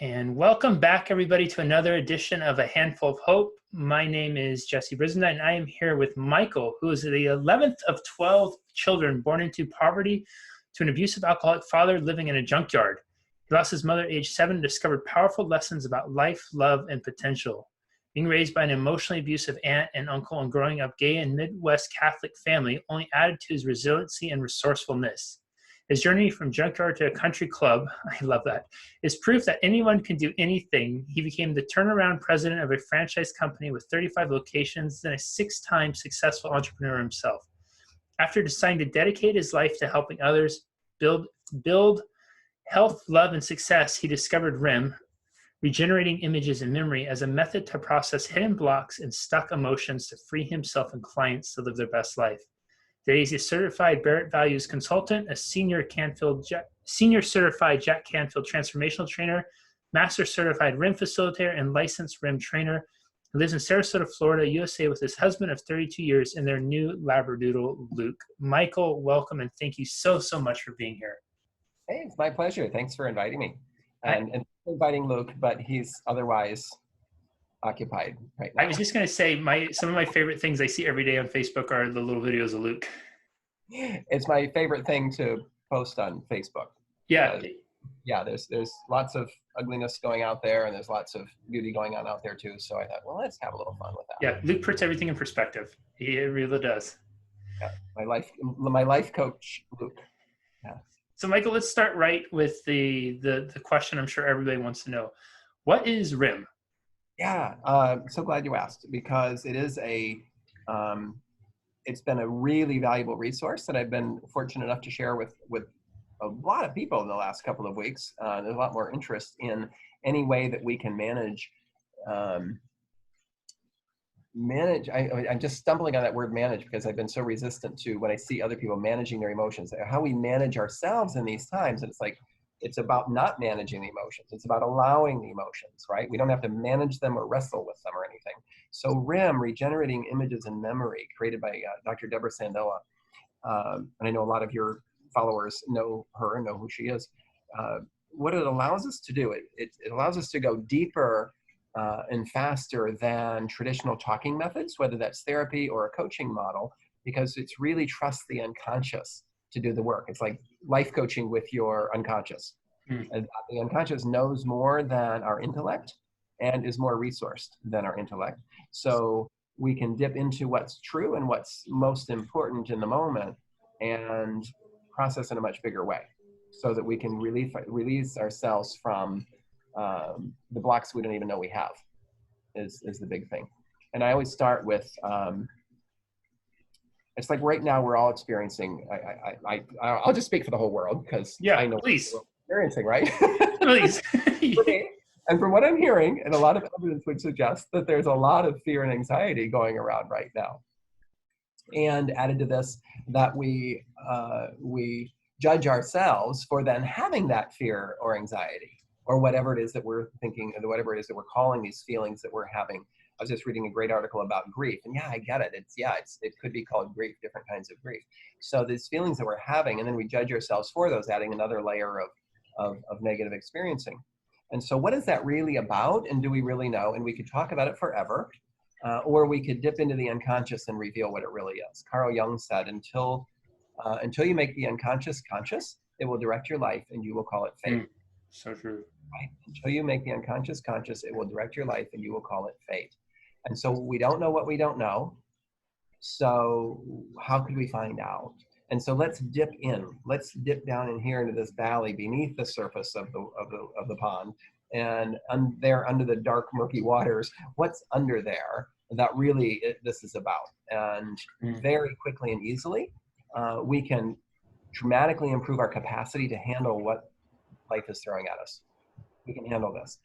And welcome back, everybody, to another edition of A Handful of Hope. My name is Jesse Brisendine, and I am here with Michael, who is the 11th of 12 children born into poverty to an abusive alcoholic father living in a junkyard. He lost his mother at age 7 and discovered powerful lessons about life, love, and potential. Being raised by an emotionally abusive aunt and uncle and growing up gay in Midwest Catholic family only added to his resiliency and resourcefulness. His journey from junkyard to a country club, I love that, is proof that anyone can do anything. He became the turnaround president of a franchise company with 35 locations and a 6-time successful entrepreneur himself. After deciding to dedicate his life to helping others build health, love, and success, he discovered REM, regenerating images and memory, as a method to process hidden blocks and stuck emotions to free himself and clients to live their best life. Today, he's a certified Barrett Values consultant, a senior certified Jack Canfield transformational trainer, master certified RIM facilitator, and licensed RIM trainer. He lives in Sarasota, Florida, USA, with his husband of 32 years and their new Labradoodle, Luke. Michael, welcome, and thank you so much for being here. Hey, it's my pleasure. Thanks for inviting me. And inviting Luke, but he's otherwise occupied right now. I was just going to say, some of my favorite things I see every day on Facebook are the little videos of Luke. It's my favorite thing to post on Facebook. Yeah. There's lots of ugliness going out there, and there's lots of beauty going on out there too. So I thought, well, let's have a little fun with that. Yeah, Luke puts everything in perspective. He really does. Yeah, my life coach, Luke. Yeah. So Michael, let's start right with the question I'm sure everybody wants to know. What is RIM? Yeah, so glad you asked, because it is it's been a really valuable resource that I've been fortunate enough to share with a lot of people in the last couple of weeks. There's a lot more interest in any way that we can manage. I'm just stumbling on that word manage because I've been so resistant to when I see other people managing their emotions, how we manage ourselves in these times. And it's about not managing the emotions. It's about allowing the emotions, right? We don't have to manage them or wrestle with them or anything. So RIM, regenerating images and memory, created by Dr. Deborah Sandella. And I know a lot of your followers know her and know who she is. What it allows us to do, it allows us to go deeper and faster than traditional talking methods, whether that's therapy or a coaching model, because it's really trust the unconscious to do the work. It's like life coaching with your unconscious. And the unconscious knows more than our intellect and is more resourced than our intellect. So we can dip into what's true and what's most important in the moment and process in a much bigger way so that we can release ourselves from the blocks we don't even know we have is the big thing. And I always start with, it's like right now we're all experiencing, I'll just speak for the whole world because I know please. We're experiencing, right? Please. And from what I'm hearing, and a lot of evidence would suggest that there's a lot of fear and anxiety going around right now. And added to this, that we judge ourselves for then having that fear or anxiety or whatever it is that we're thinking, and whatever it is that we're calling these feelings that we're having. I was just reading a great article about grief, and yeah, I get it. It could be called grief, different kinds of grief. So these feelings that we're having, and then we judge ourselves for those, adding another layer of negative experiencing. And so what is that really about? And do we really know? And we could talk about it forever, or we could dip into the unconscious and reveal what it really is. Carl Jung said, until you make the unconscious conscious, it will direct your life, and you will call it fate. So true. Right? Until you make the unconscious conscious, it will direct your life, and you will call it fate. And so we don't know what we don't know. So how could we find out? And so let's dip in. Let's dip down in here into this valley beneath the surface of the pond, and there under the dark, murky waters, what's under there that really this is about. And very quickly and easily, we can dramatically improve our capacity to handle what life is throwing at us. We can handle this.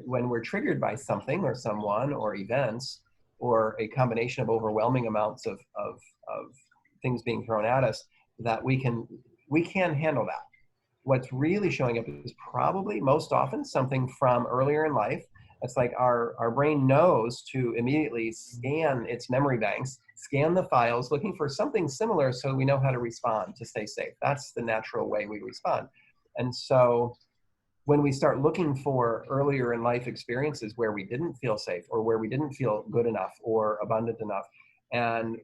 When we're triggered by something or someone or events or a combination of overwhelming amounts of things being thrown at us, that we can handle that. What's really showing up is probably most often something from earlier in life. It's like our brain knows to immediately scan its memory banks, scan the files, looking for something similar so we know how to respond to stay safe. That's the natural way we respond. And so when we start looking for earlier in life experiences where we didn't feel safe or where we didn't feel good enough or abundant enough, and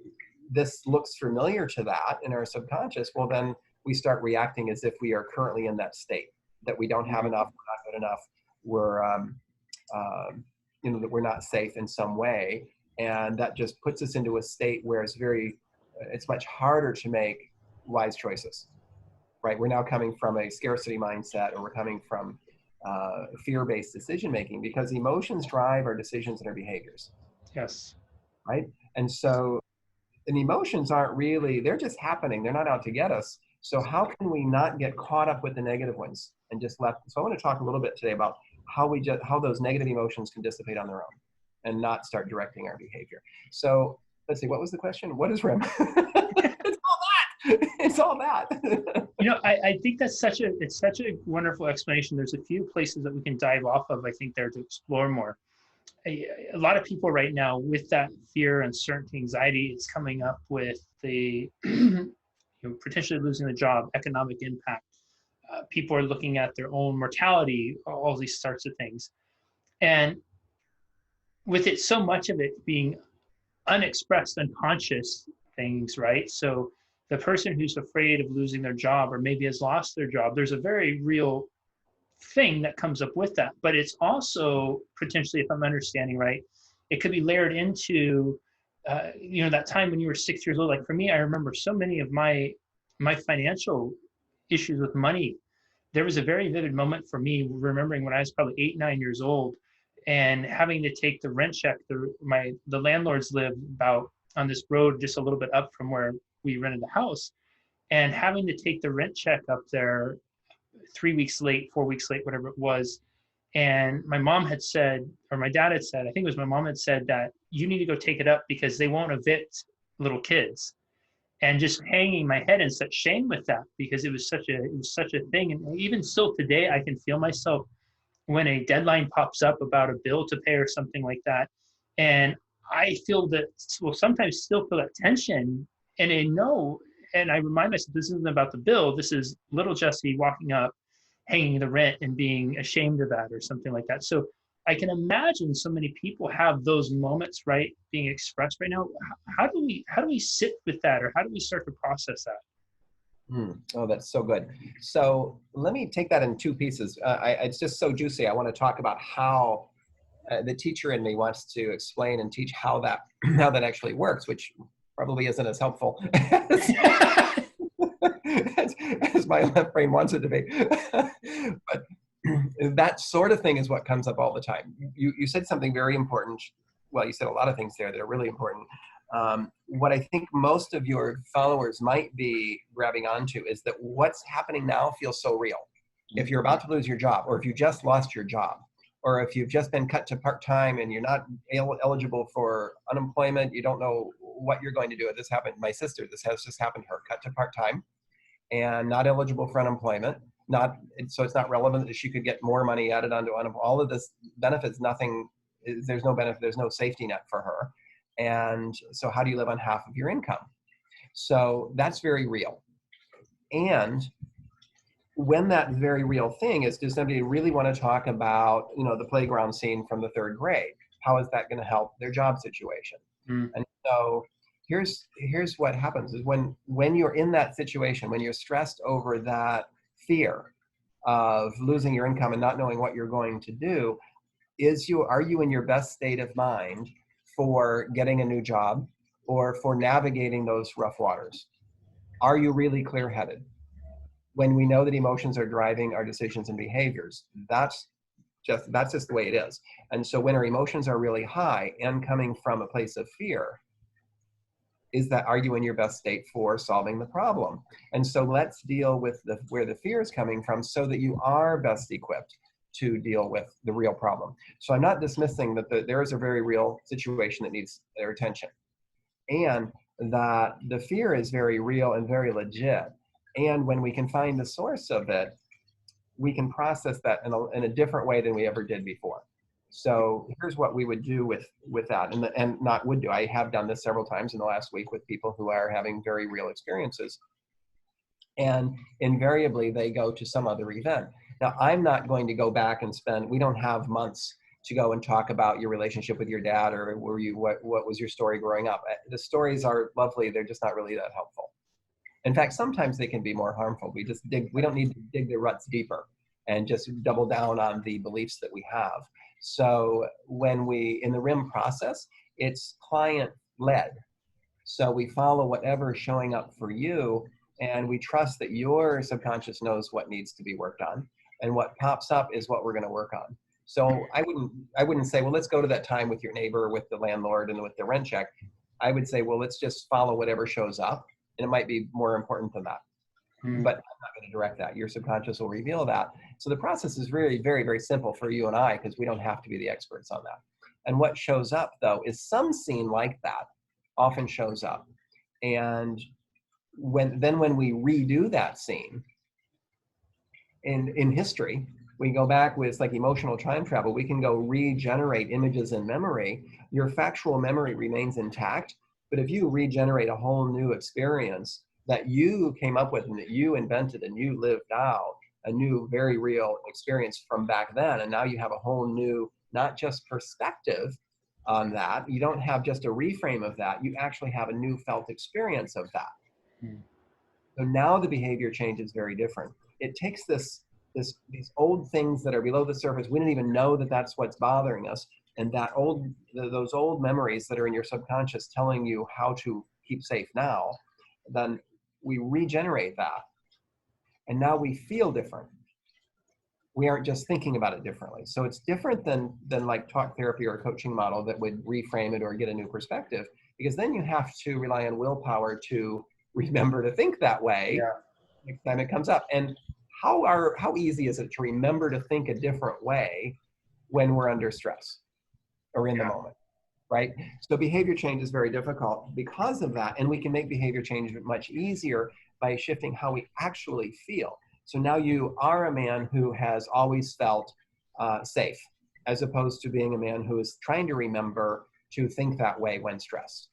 this looks familiar to that in our subconscious, well, then we start reacting as if we are currently in that state, that we don't have enough, we're not good enough, we're, that we're not safe in some way. And that just puts us into a state where it's much harder to make wise choices. Right, we're now coming from a scarcity mindset, or we're coming from fear-based decision-making, because emotions drive our decisions and our behaviors. Yes. Right, and emotions aren't really, they're just happening. They're not out to get us. So how can we not get caught up with the negative ones and just so I want to talk a little bit today about how those negative emotions can dissipate on their own and not start directing our behavior. So let's see, what was the question? What is REM? It's all that. I think it's such a wonderful explanation. There's a few places that we can dive off of, I think, there to explore more. A lot of people right now with that fear, uncertainty, anxiety, it's coming up with the potentially losing the job, economic impact. People are looking at their own mortality, all these sorts of things. And with it, so much of it being unexpressed, unconscious things, right? So the person who's afraid of losing their job or maybe has lost their job, there's a very real thing that comes up with that. But it's also potentially, if I'm understanding right, it could be layered into, that time when you were 6 years old. Like for me, I remember so many of my financial issues with money. There was a very vivid moment for me remembering when I was probably 8, 9 years old and having to take the rent check. The landlords lived about on this road just a little bit up from where we rented the house, and having to take the rent check up there 3 weeks late, 4 weeks late, whatever it was. And my mom had said, or my dad had said, I think it was my mom had said, that you need to go take it up because they won't evict little kids. And just hanging my head in such shame with that, because it was such a thing. And even still today, I can feel myself when a deadline pops up about a bill to pay or something like that. And I feel that, well, sometimes still feel that tension, and I remind myself, this isn't about the bill. This is little Jesse walking up, hanging the rent and being ashamed of that or something like that. So I can imagine so many people have those moments, right, being expressed right now. How do we sit with that, or how do we start to process that? Oh, that's so good. So let me take that in two pieces. It's just so juicy. I want to talk about how the teacher in me wants to explain and teach how that actually works, which probably isn't as helpful as my left brain wants it to be. But that sort of thing is what comes up all the time. You said something very important. Well, you said a lot of things there that are really important. What I think most of your followers might be grabbing onto is that what's happening now feels so real. If you're about to lose your job, or if you just lost your job, or if you've just been cut to part-time and you're not eligible for unemployment, you don't know what you're going to do. This happened to my sister. This has just happened to her, cut to part-time and not eligible for unemployment. So it's not relevant that she could get more money added onto unemployment. All of this benefits, there's no benefit, there's no safety net for her. And so how do you live on half of your income? So that's very real. And when that very real thing is, does somebody really want to talk about, the playground scene from the 3rd grade? How is that going to help their job situation? And so here's what happens is when you're in that situation, when you're stressed over that fear of losing your income and not knowing what you're going to do, are you in your best state of mind for getting a new job or for navigating those rough waters? Are you really clear-headed? When we know that emotions are driving our decisions and behaviors, that's just the way it is. And so when our emotions are really high and coming from a place of fear, are you in your best state for solving the problem? And so let's deal with where the fear is coming from so that you are best equipped to deal with the real problem. So I'm not dismissing that there is a very real situation that needs their attention, and that the fear is very real and very legit. And when we can find the source of it, we can process that in a different way than we ever did before. So here's what we would do with that, and not would do. I have done this several times in the last week with people who are having very real experiences. And invariably, they go to some other event. Now, I'm not going to go back and we don't have months to go and talk about your relationship with your dad, or what was your story growing up. The stories are lovely. They're just not really that helpful. In fact, sometimes they can be more harmful. We don't need to dig the ruts deeper and just double down on the beliefs that we have. So in the RIM process, it's client led. So we follow whatever is showing up for you, and we trust that your subconscious knows what needs to be worked on, and what pops up is what we're going to work on. So I wouldn't say, well, let's go to that time with your neighbor, with the landlord, and with the rent check. I would say, well, let's just follow whatever shows up, and it might be more important than that. But I'm not going to direct that. Your subconscious will reveal that. So the process is really very, very simple for you and I, because we don't have to be the experts on that. And what shows up, though, is some scene like that often shows up. And when we redo that scene in history, we go back with like emotional time travel. We can go regenerate images in memory. Your factual memory remains intact, but if you regenerate a whole new experience that you came up with and that you invented and you lived out, a new very real experience from back then, and now you have a whole new, not just perspective on that, you don't have just a reframe of that, you actually have a new felt experience of that. So now the behavior change is very different. It takes these old things that are below the surface. We didn't even know that that's what's bothering us, and those old memories that are in your subconscious telling you how to keep safe now. Then we regenerate that, and now we feel different. We aren't just thinking about it differently. So it's different than like talk therapy or a coaching model that would reframe it or get a new perspective, because then you have to rely on willpower to remember to think that way next time it comes up. And how easy is it to remember to think a different way when we're under stress or in the moment, right? So behavior change is very difficult because of that. And we can make behavior change much easier by shifting how we actually feel. So now you are a man who has always felt safe, as opposed to being a man who is trying to remember to think that way when stressed.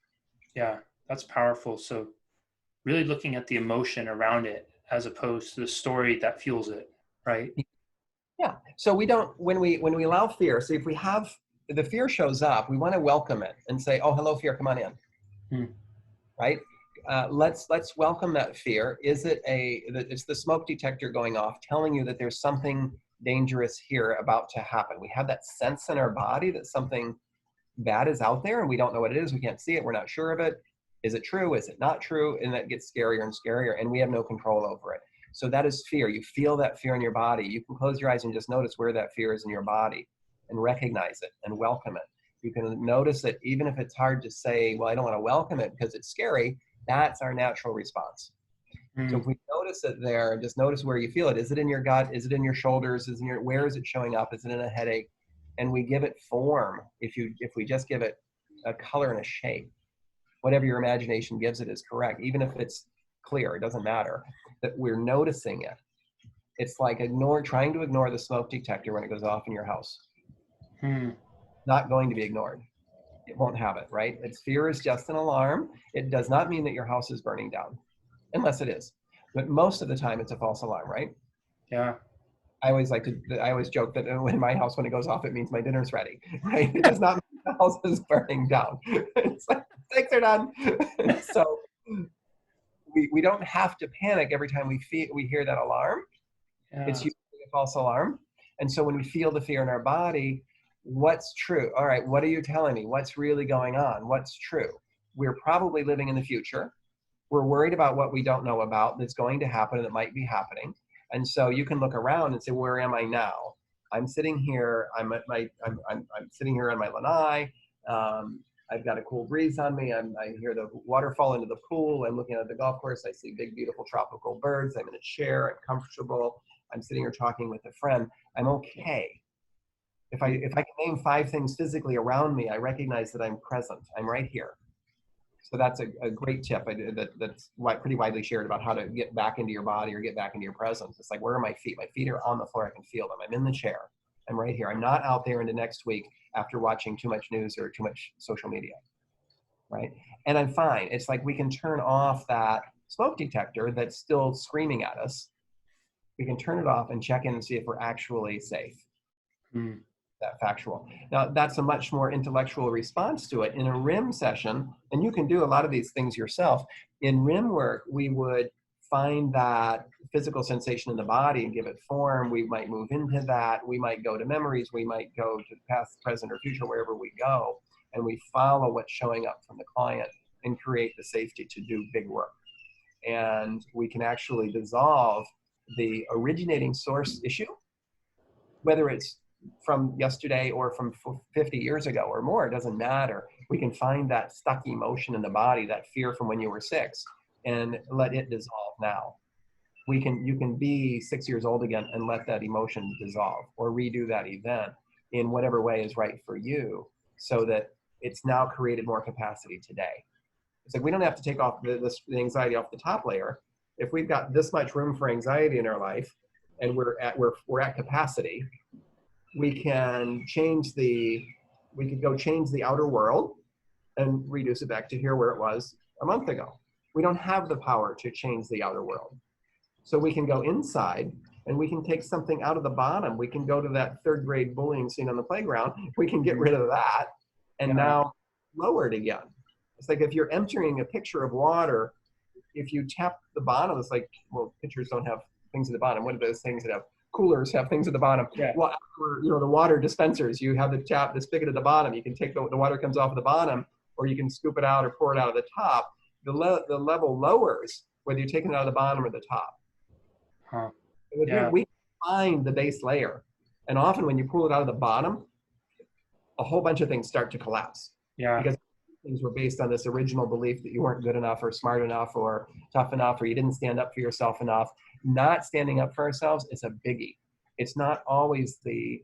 Yeah, that's powerful. So really looking at the emotion around it as opposed to the story that fuels it, right? Yeah. So when we allow fear, so if we have, the fear shows up, we want to welcome it and say, oh, hello, fear, come on in. Right? Let's welcome that fear. It's the smoke detector going off, telling you that there's something dangerous here about to happen. We have that sense in our body that something bad is out there, and we don't know what it is. We can't see it. We're not sure of it. Is it true? Is it not true? And that gets scarier and scarier, and we have no control over it. So that is fear. You feel that fear in your body. You can close your eyes and just notice where that fear is in your body and recognize it and welcome it. You can notice it, even if it's hard to say, well, I don't want to welcome it because it's scary. That's our natural response. So if we notice it there, and just notice where you feel it. Is it in your gut? Is it in your shoulders? Where is it showing up? Is it in a headache? And we give it form. If we just give it a color and a shape, whatever your imagination gives it is correct. Even if it's clear, it doesn't matter, that we're noticing it. It's like trying to ignore the smoke detector when it goes off in your house. Not going to be ignored. It won't have it, right? Fear is just an alarm. It does not mean that your house is burning down, unless it is. But most of the time, it's a false alarm, right? Yeah. I always joke that in my house, when it goes off, it means my dinner's ready, right? It does not mean the house is burning down. It's like, steaks are done. So we don't have to panic every time we hear that alarm. It's usually a false alarm. And so when we feel the fear in our body, what's true? All right, what are you telling me? What's really going on? What's true? We're probably living in the future. We're worried about what we don't know about that's going to happen and that might be happening. And so you can look around and say, where am I now? I'm sitting here. I'm sitting here on my lanai. I've got a cool breeze on me. I hear the water fall into the pool. I'm looking at the golf course. I see big, beautiful tropical birds. I'm in a chair. I'm comfortable. I'm sitting here talking with a friend. I'm okay. If I can name 5 things physically around me, I recognize that I'm present. I'm right here. So that's a great tip that's pretty widely shared about how to get back into your body or get back into your presence. It's like, where are my feet? My feet are on the floor. I can feel them. I'm in the chair. I'm right here. I'm not out there into next week after watching too much news or too much social media, right? And I'm fine. It's like we can turn off that smoke detector that's still screaming at us We can turn it off and check in and see if we're actually safe. Mm. That factual. Now, that's a much more intellectual response to it. In a RIM session, and you can do a lot of these things yourself, in RIM work, we would find that physical sensation in the body and give it form. We might move into that. We might go to memories. We might go to the past, present, or future, wherever we go. And we follow what's showing up from the client and create the safety to do big work. And we can actually dissolve the originating source issue, whether it's from yesterday or from 50 years ago or more, it doesn't matter. We can find that stuck emotion in the body, that fear from when you were 6, and let it dissolve now. You can be 6 years old again and let that emotion dissolve, or redo that event in whatever way is right for you, so that it's now created more capacity today. It's like we don't have to take off the anxiety off the top layer. If we've got this much room for anxiety in our life and we're at capacity, we can go change the outer world and reduce it back to here where it was a month ago. We don't have the power to change the outer world. So we can go inside and we can take something out of the bottom. We can go to that 3rd grade bullying scene on the playground. We can get rid of that and now lower it again. It's like if you're emptying a pitcher of water, if you tap the bottom, it's like, well, pitchers don't have things at the bottom. What are those things that have? Coolers have things at the bottom. Yeah. Well, the water dispensers, you have the spigot at the bottom. You can take the water comes off at the bottom, or you can scoop it out or pour it out of the top. The level lowers whether you're taking it out of the bottom or the top. Huh. We find the base layer, and often when you pull it out of the bottom, a whole bunch of things start to collapse. Yeah. Because things were based on this original belief that you weren't good enough or smart enough or tough enough, or you didn't stand up for yourself enough. Not standing up for ourselves is a biggie. It's not always the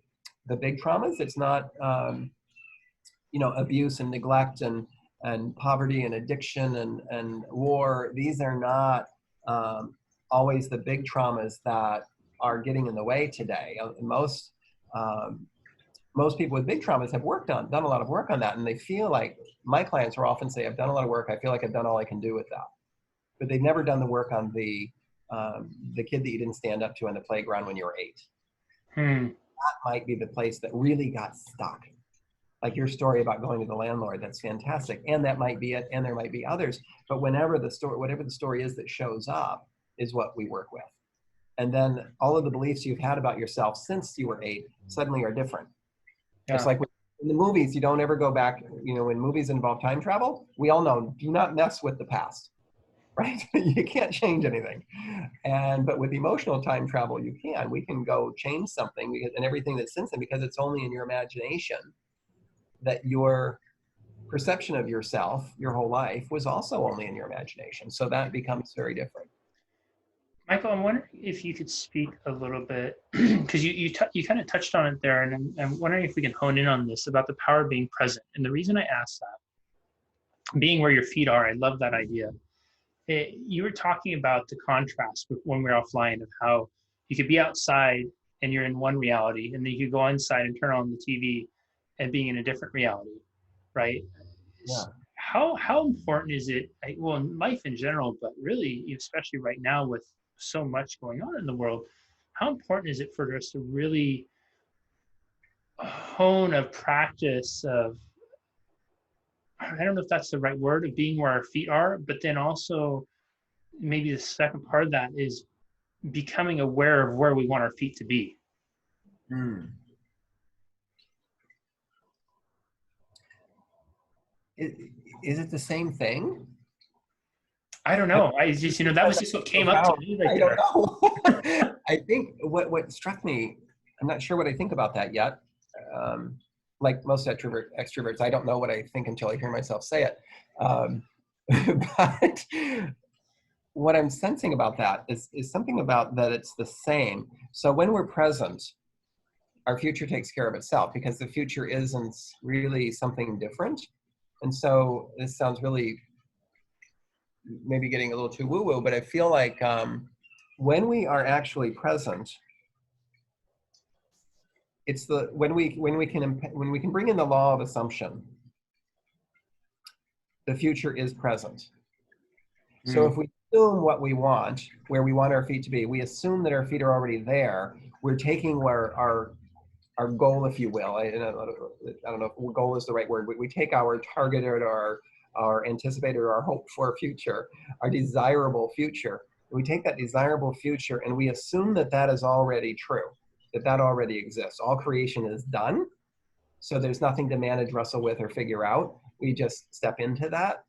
big traumas. It's not abuse and neglect and poverty and addiction and war. These are not always the big traumas that are getting in the way today. Most people with big traumas have done a lot of work on that, and they feel like, my clients will often say, I've done a lot of work, I feel like I've done all I can do with that. But they've never done the work on the kid that you didn't stand up to on the playground when you were 8. That might be the place that really got stuck. Like your story about going to the landlord, that's fantastic. And that might be it, and there might be others. But whatever the story is that shows up is what we work with. And then all of the beliefs you've had about yourself since you were 8 suddenly are different. Yeah. It's like in the movies, you don't ever go back, when movies involve time travel, we all know, do not mess with the past, right? You can't change anything. But with emotional time travel, you can. We can go change something and everything that's since then, because it's only in your imagination that your perception of yourself, your whole life, was also only in your imagination. So that becomes very different. Michael, I'm wondering if you could speak a little bit, because you kind of touched on it there, and I'm wondering if we can hone in on this about the power of being present. And the reason I asked that, being where your feet are, I love that idea. You were talking about the contrast when we were offline of how you could be outside and you're in one reality, and then you could go inside and turn on the TV and being in a different reality, right? Yeah. How important is it, well, in life in general, but really, especially right now with so much going on in the world, how important is it for us to really hone a practice of, I don't know if that's the right word, of being where our feet are, but then also maybe the second part of that is becoming aware of where we want our feet to be. Is it the same thing? I don't know. I just, that was just what came up to me right there. I don't know. I think what struck me, I'm not sure what I think about that yet. Like most extroverts, I don't know what I think until I hear myself say it. But what I'm sensing about that is something about that it's the same. So when we're present, our future takes care of itself, because the future isn't really something different. And so this sounds really maybe getting a little too woo-woo, but I feel like when we are actually present, it's when we can bring in the law of assumption, the future is present. So if we assume what we want, where we want our feet to be. We assume that our feet are already there. We're taking where our goal, if you will. I don't know if goal is the right word. We take our targeted or our anticipated or our hoped for future, our desirable future. We take that desirable future and we assume that that is already true, that that already exists. All creation is done. So there's nothing to manage, wrestle with, or figure out. We just step into that.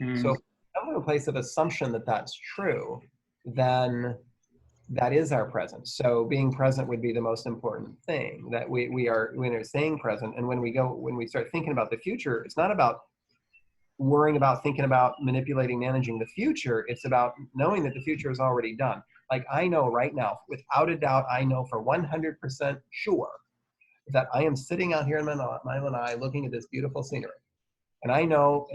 So if we come to a place of assumption that that's true, then that is our presence. So being present would be the most important thing, that we are staying present. And when we start thinking about the future, it's not about worrying about, thinking about, manipulating, managing the future. It's about knowing that the future is already done. Like I know right now, without a doubt, I know for 100% sure that I am sitting out here in Mile and I looking at this beautiful scenery. And I know,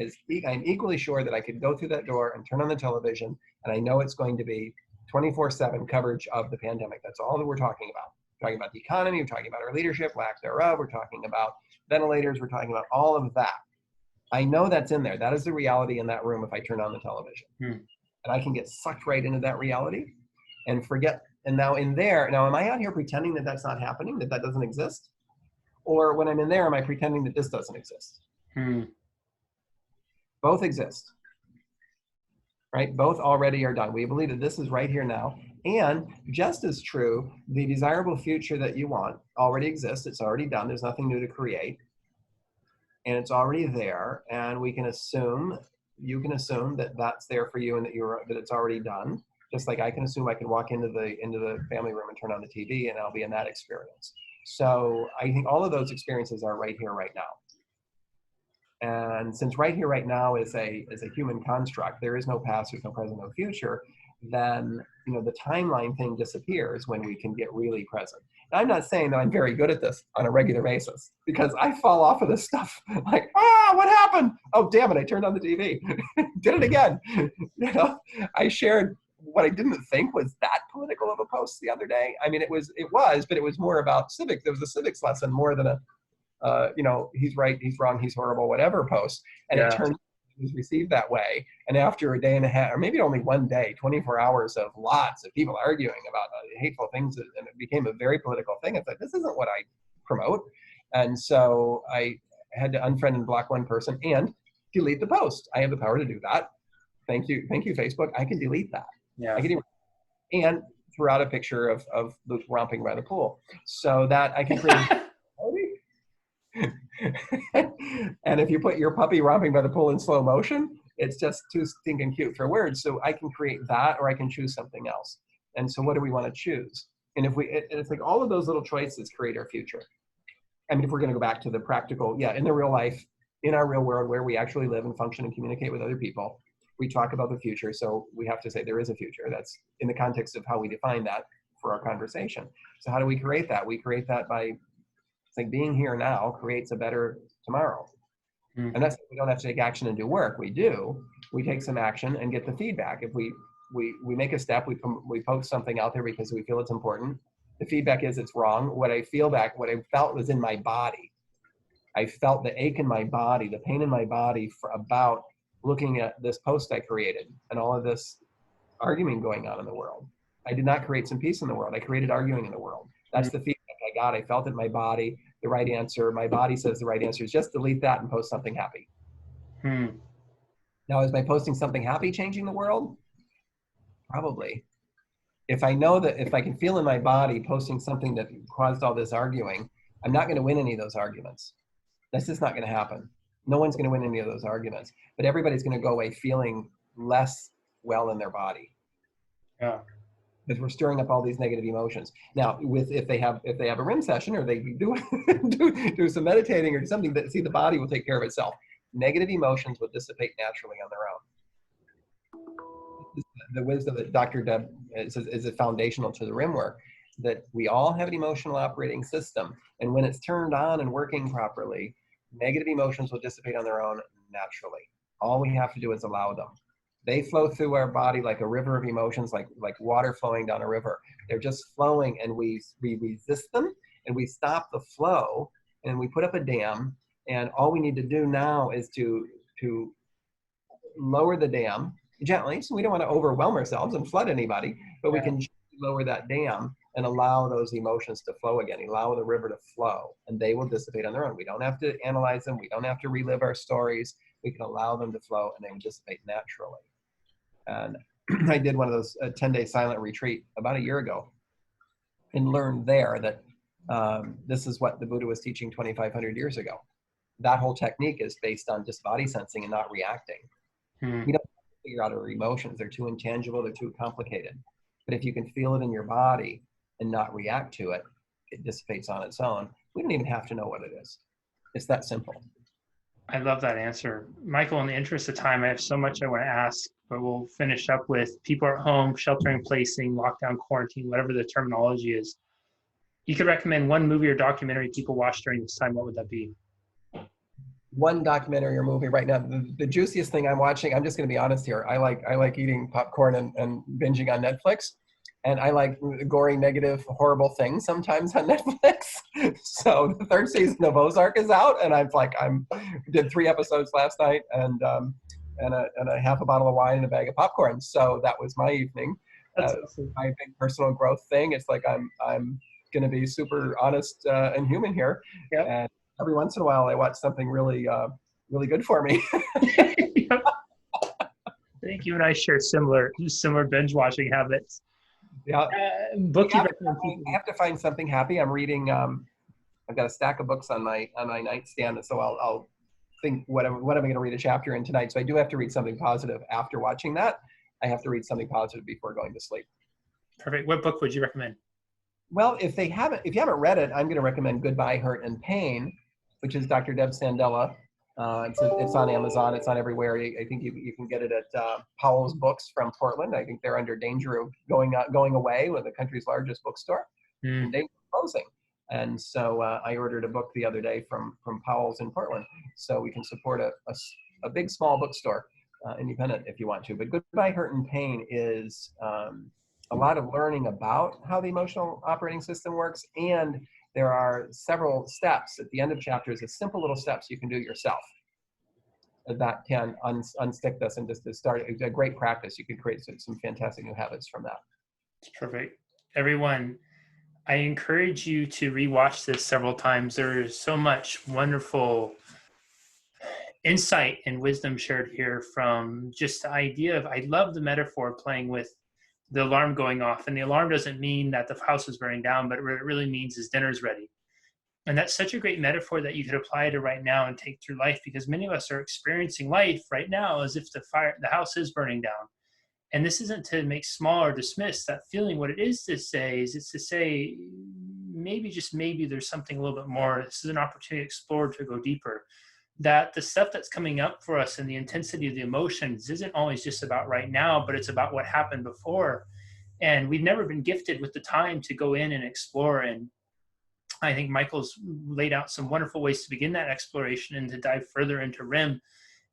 I'm equally sure that I could go through that door and turn on the television, and I know it's going to be 24/7 coverage of the pandemic. That's all that we're talking about. We're talking about the economy, we're talking about our leadership, lack thereof, we're talking about ventilators, we're talking about all of that. I know that's in there. That is the reality in that room if I turn on the television. And I can get sucked right into that reality and forget. And now am I out here pretending that that's not happening, that that doesn't exist? Or when I'm in there, am I pretending that this doesn't exist? Both exist, right? Both already are done. We believe that this is right here now. And just as true, the desirable future that you want already exists. It's already done. There's nothing new to create. And it's already there. And you can assume that that's there for you and that it's already done. Just like I can assume I can walk into the family room and turn on the TV and I'll be in that experience. So I think all of those experiences are right here, right now. And since right here, right now is a human construct, there is no past, there's no present, no future, then the timeline thing disappears when we can get really present. And I'm not saying that I'm very good at this on a regular basis, because I fall off of this stuff like, what happened? Oh, damn it, I turned on the TV. Did it again. I shared what I didn't think was that political of a post the other day. I mean, it was, but it was more about civics. There was a civics lesson more than a he's right, he's wrong, he's horrible, whatever post. And it turned it was received that way. And after a day and a half, or maybe only one day, 24 hours of lots of people arguing about hateful things, and it became a very political thing. It's like, this isn't what I promote. And so I had to unfriend and block one person and delete the post. I have the power to do that. Thank you, Facebook. I can delete that. I can and throw out a picture of Luke romping by the pool, so that I can create. And if you put your puppy romping by the pool in slow motion, it's just too stinking cute for words. So I can create that, or I can choose something else. And so what do we want to choose? And it's like all of those little choices create our future. I mean, if we're going to go back to the practical, in the real life, in our real world where we actually live and function and communicate with other people, we talk about the future. So we have to say there is a future. That's in the context of how we define that for our conversation. So how do we create that? We create that by, like, being here now creates a better tomorrow. And that's, we don't have to take action and do work. We take some action and get the feedback. If we make a step, we post something out there because we feel it's important. The feedback is it's wrong. What I felt was in my body. I felt the ache in my body, the pain in my body about looking at this post I created and all of this arguing going on in the world. I did not create some peace in the world. I created arguing in the world. That's the feedback I got. I felt it in my body. The right answer, my body says the right answer is just delete that and post something happy. Now, is my posting something happy changing the world? Probably. If I know that, if I can feel in my body posting something that caused all this arguing, I'm not going to win any of those arguments. That's just not going to happen. No one's going to win any of those arguments, but everybody's going to go away feeling less well in their body. Because we're stirring up all these negative emotions. Now, if they have a RIM session, or they do some meditating or something, that the body will take care of itself. Negative emotions will dissipate naturally on their own. The wisdom that Dr. Deb is foundational to the RIM work, that we all have an emotional operating system, and when it's turned on and working properly, negative emotions will dissipate on their own naturally. All we have to do is allow them. They flow through our body like a river of emotions, like water flowing down a river. They're just flowing, and we resist them, and we stop the flow, and we put up a dam. And all we need to do now is to lower the dam gently. So we don't want to overwhelm ourselves and flood anybody, but we Yeah. can lower that dam and allow those emotions to flow again, allow the river to flow, and they will dissipate on their own. We don't have to analyze them. We don't have to relive our stories. We can allow them to flow and they will dissipate naturally. And I did one of those 10-day silent retreat about a year ago and learned there that this is what the Buddha was teaching 2,500 years ago. That whole technique is based on just body sensing and not reacting. We don't figure out our emotions. They're too intangible. They're too complicated. But if you can feel it in your body and not react to it, it dissipates on its own. We don't even have to know what it is. It's that simple. I love that answer. Michael, in the interest of time, I have so much I want to ask, but we'll finish up with people at home, sheltering, placing, lockdown, quarantine, whatever the terminology is. You could recommend one movie or documentary people watch during this time. What would that be? One documentary or movie right now, the juiciest thing I'm watching, I'm just going to be honest here. I like eating popcorn and binging on Netflix. And I like gory, negative, horrible things sometimes on Netflix. So the third season of Ozark is out, and did 3 episodes last night, and a half a bottle of wine and a bag of popcorn. So that was my evening. That's awesome. My big personal growth thing. It's like I'm going to be super honest and human here. Yep. And every once in a while, I watch something really good for me. Yep. I think you and I share similar binge watching habits. Yeah. Book you recommend? I have to find something happy. I'm reading. I've got a stack of books on my nightstand, so I'll think what am I going to read a chapter in tonight. So I do have to read something positive after watching that. I have to read something positive before going to sleep. Perfect. What book would you recommend? Well, if you haven't read it, I'm going to recommend Goodbye, Hurt and Pain, which is Dr. Deb Sandella. It's on Amazon. It's on everywhere. I think you can get it at Powell's Books from Portland. I think they're under danger of going away with the country's largest bookstore. And they're closing. And so I ordered a book the other day from Powell's in Portland. So we can support a big, small bookstore, independent if you want to. But Goodbye, Hurt and Pain is a lot of learning about how the emotional operating system works, and there are several steps at the end of chapters, simple little steps you can do yourself that can unstick this and just to start a great practice. You could create some fantastic new habits from that. It's perfect. Everyone, I encourage you to rewatch this several times. There is so much wonderful insight and wisdom shared here from just the idea of, I love the metaphor of playing with the alarm going off. And the alarm doesn't mean that the house is burning down, but what it really means is dinner's ready. And that's such a great metaphor that you could apply to right now and take through life, because many of us are experiencing life right now as if the house is burning down. And this isn't to make small or dismiss that feeling. What it is to say is it's to say, maybe, just maybe, there's something a little bit more. This is an opportunity to explore, to go deeper. That the stuff that's coming up for us and the intensity of the emotions isn't always just about right now, but it's about what happened before. And we've never been gifted with the time to go in and explore. And I think Michael's laid out some wonderful ways to begin that exploration and to dive further into REM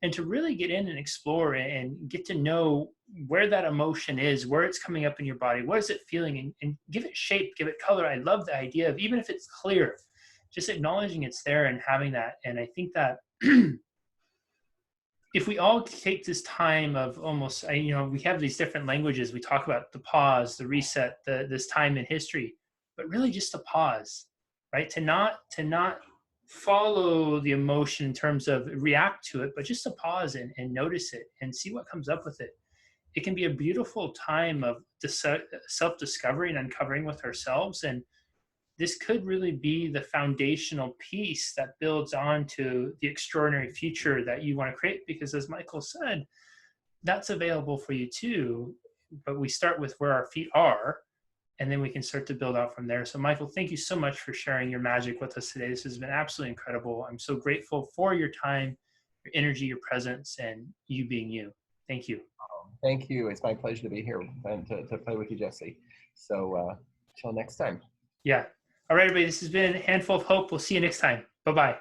and to really get in and explore and get to know where that emotion is, where it's coming up in your body, what is it feeling, and give it shape, give it color. I love the idea of, even if it's clear, just acknowledging it's there and having that. And I think that if we all take this time of almost, we have these different languages. We talk about the pause, the reset, this time in history, but really just to pause, right? To not follow the emotion in terms of react to it, but just to pause and notice it and see what comes up with it. It can be a beautiful time of self-discovery and uncovering with ourselves. And this could really be the foundational piece that builds on to the extraordinary future that you want to create, because as Michael said, that's available for you too. But we start with where our feet are, and then we can start to build out from there. So Michael, thank you so much for sharing your magic with us today. This has been absolutely incredible. I'm so grateful for your time, your energy, your presence, and you being you. Thank you. Thank you. It's my pleasure to be here and to play with you, Jesse. So till next time. Yeah. All right, everybody. This has been Handful of Hope. We'll see you next time. Bye-bye.